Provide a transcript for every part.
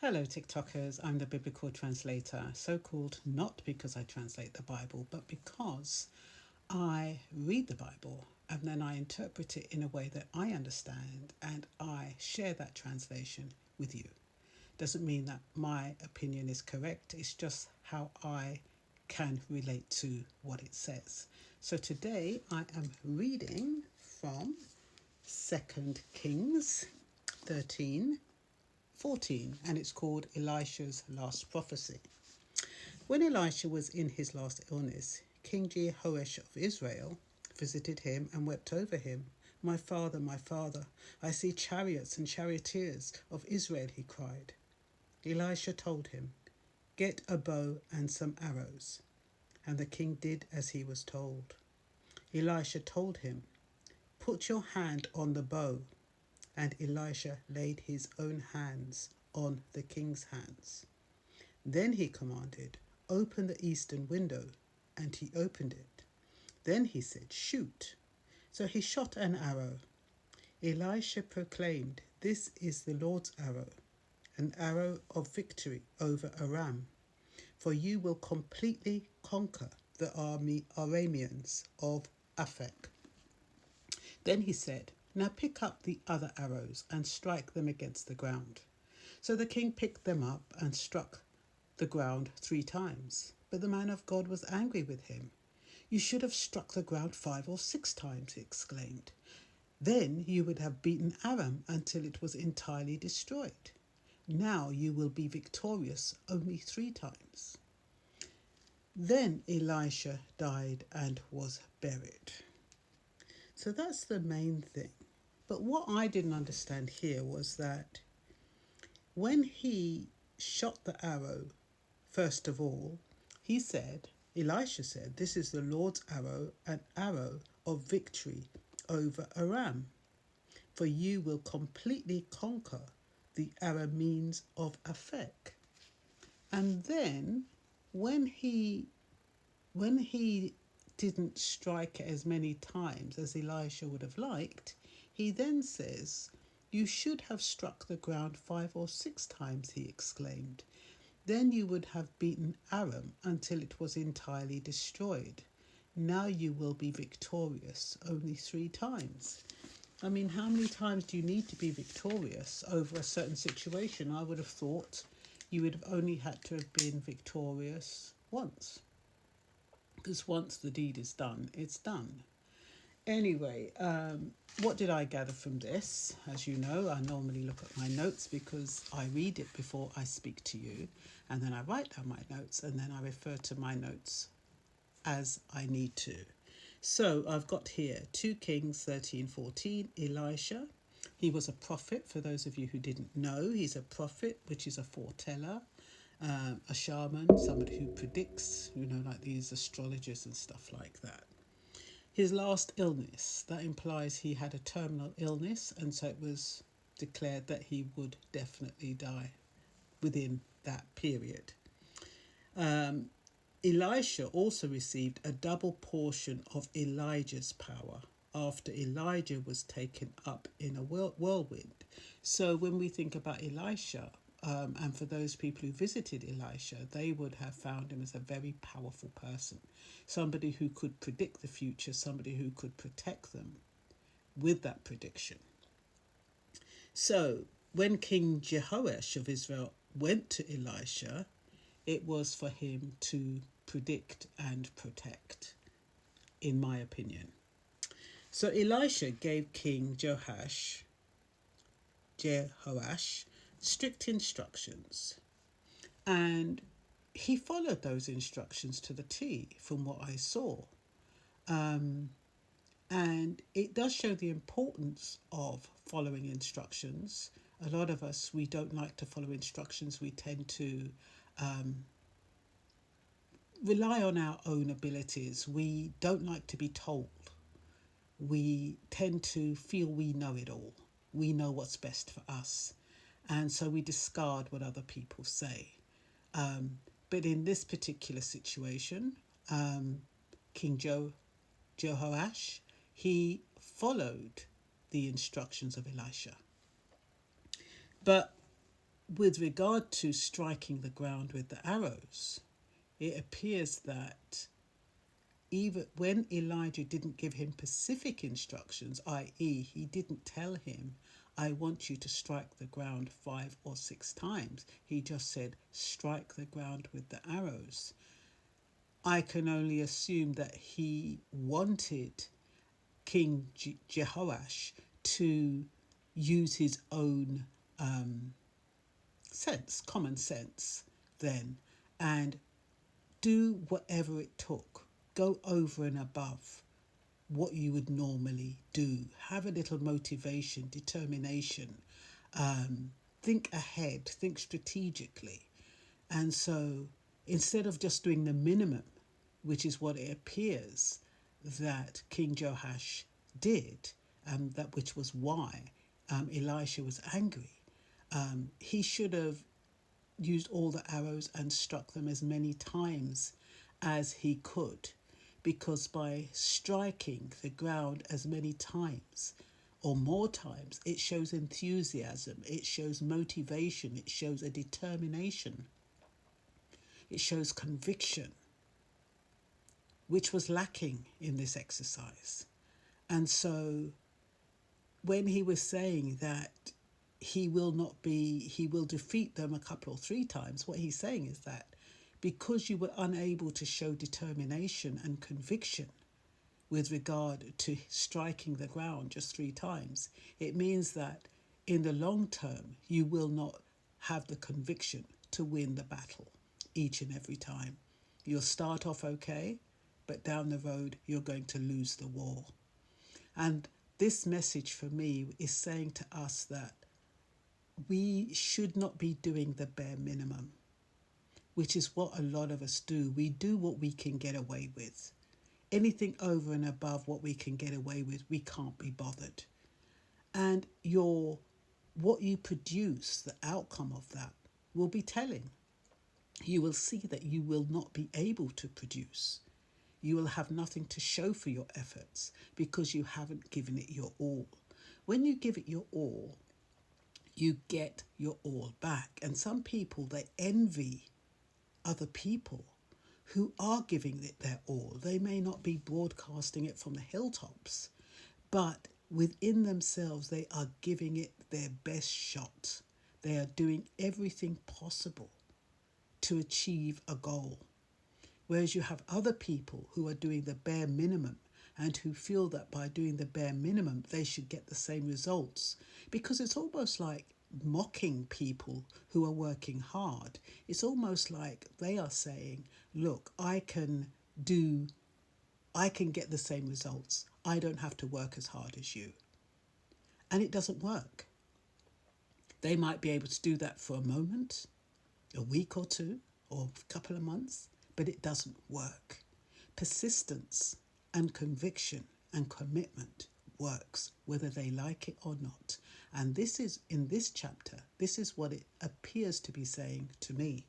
Hello, TikTokers. I'm the biblical translator, so called not because I translate the Bible, but because I read the Bible and then I interpret it in a way that I understand and I share that translation with you. Doesn't mean that my opinion is correct, it's just how I can relate to what it says. So today I am reading from 2 Kings 13:14, and it's called Elisha's Last Prophecy. When Elisha was in his last illness, King Jehoash of Israel visited him and wept over him. My father, I see chariots and charioteers of Israel, he cried. Elisha told him, get a bow and some arrows. And the king did as he was told. Elisha told him, put your hand on the bow. And Elisha laid his own hands on the king's hands. Then he commanded, open the eastern window, and he opened it. Then he said, shoot. So he shot an arrow. Elisha proclaimed, this is the Lord's arrow, an arrow of victory over Aram. For you will completely conquer the Arameans of Aphek. Then he said, now pick up the other arrows and strike them against the ground. So the king picked them up and struck the ground 3 times. But the man of God was angry with him. You should have struck the ground 5 or 6 times, he exclaimed. Then you would have beaten Aram until it was entirely destroyed. Now you will be victorious only 3 times. Then Elisha died and was buried. So that's the main thing. But what I didn't understand here was that when he shot the arrow, first of all, Elisha said, this is the Lord's arrow, an arrow of victory over Aram. For you will completely conquer the Arameans of Aphek. And then when he didn't strike as many times as Elisha would have liked, he then says, you should have struck the ground 5 or 6 times, he exclaimed. Then you would have beaten Aram until it was entirely destroyed. Now you will be victorious only 3 times. I mean, how many times do you need to be victorious over a certain situation? I would have thought you would have only had to have been victorious once. Because once the deed is done, it's done. Anyway, what did I gather from this? As you know, I normally look at my notes because I read it before I speak to you, and then I write down my notes, and then I refer to my notes as I need to. So I've got here 2 Kings 13:14, Elisha. He was a prophet, for those of you who didn't know. He's a prophet, which is a foreteller, a shaman, somebody who predicts, like these astrologers and stuff like that. His last illness, that implies he had a terminal illness, and so it was declared that he would definitely die within that period. Elisha also received a double portion of Elijah's power after Elijah was taken up in a whirlwind. So when we think about Elisha, and for those people who visited Elisha, they would have found him as a very powerful person, somebody who could predict the future, somebody who could protect them with that prediction. So when King Jehoash of Israel went to Elisha, it was for him to predict and protect, in my opinion. So Elisha gave King Jehoash strict instructions, and he followed those instructions to the T from what I saw. And it does show the importance of following instructions. A lot of us, we don't like to follow instructions. We tend to rely on our own abilities. We don't like to be told. We tend to feel we know it all. We know what's best for us. And so we discard what other people say. But in this particular situation, King Jehoash, he followed the instructions of Elisha. But with regard to striking the ground with the arrows, it appears that even when Elijah didn't give him specific instructions, i.e., he didn't tell him, I want you to strike the ground 5 or 6 times. He just said, strike the ground with the arrows. I can only assume that he wanted King Jehoash to use his own common sense then, and do whatever it took. Go over and above what you would normally do. Have a little motivation, determination. Think ahead, think strategically. And so instead of just doing the minimum, which is what it appears that King Jehoash did, that which was why Elisha was angry, he should have used all the arrows and struck them as many times as he could, because by striking the ground as many times or more times, it shows enthusiasm, it shows motivation, it shows a determination, it shows conviction, which was lacking in this exercise. And so when he was saying that he will defeat them a couple or 3 times, what he's saying is that because you were unable to show determination and conviction with regard to striking the ground just 3 times, it means that in the long term, you will not have the conviction to win the battle each and every time. You'll start off okay, but down the road, you're going to lose the war. And this message for me is saying to us that we should not be doing the bare minimum, which is what a lot of us do. We do what we can get away with. Anything over and above what we can get away with, we can't be bothered. And what you produce, the outcome of that, will be telling. You will see that you will not be able to produce. You will have nothing to show for your efforts because you haven't given it your all. When you give it your all, you get your all back. And some people, they envy other people who are giving it their all. They may not be broadcasting it from the hilltops, but within themselves, they are giving it their best shot. They are doing everything possible to achieve a goal. Whereas you have other people who are doing the bare minimum and who feel that by doing the bare minimum, they should get the same results. Because it's almost like mocking people who are working hard. It's almost like they are saying, look, I can get the same results. I don't have to work as hard as you. And it doesn't work. They might be able to do that for a moment, a week or 2, or a couple of months, but it doesn't work. Persistence and conviction and commitment works, whether they like it or not. And this is, in this chapter, this is what it appears to be saying to me.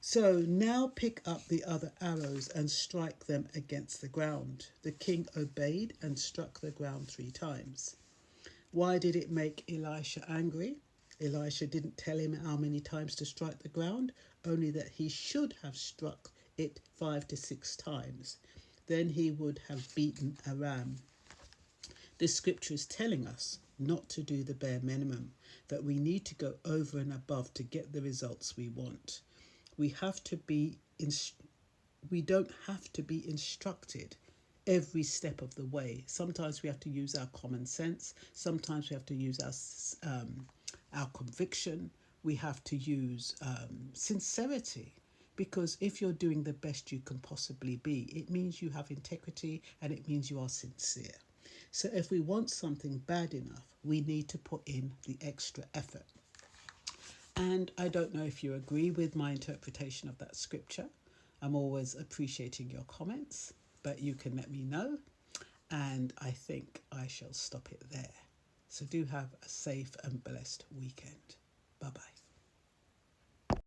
So now pick up the other arrows and strike them against the ground. The king obeyed and struck the ground 3 times. Why did it make Elisha angry? Elisha didn't tell him how many times to strike the ground, only that he should have struck it 5 to 6 times. Then he would have beaten Aram. This scripture is telling us not to do the bare minimum, that we need to go over and above to get the results we want. We don't have to be instructed every step of the way. Sometimes we have to use our common sense. Sometimes we have to use our conviction. We have to use sincerity, because if you're doing the best you can possibly be, it means you have integrity and it means you are sincere. So if we want something bad enough, we need to put in the extra effort. And I don't know if you agree with my interpretation of that scripture. I'm always appreciating your comments, but you can let me know. And I think I shall stop it there. So do have a safe and blessed weekend. Bye-bye.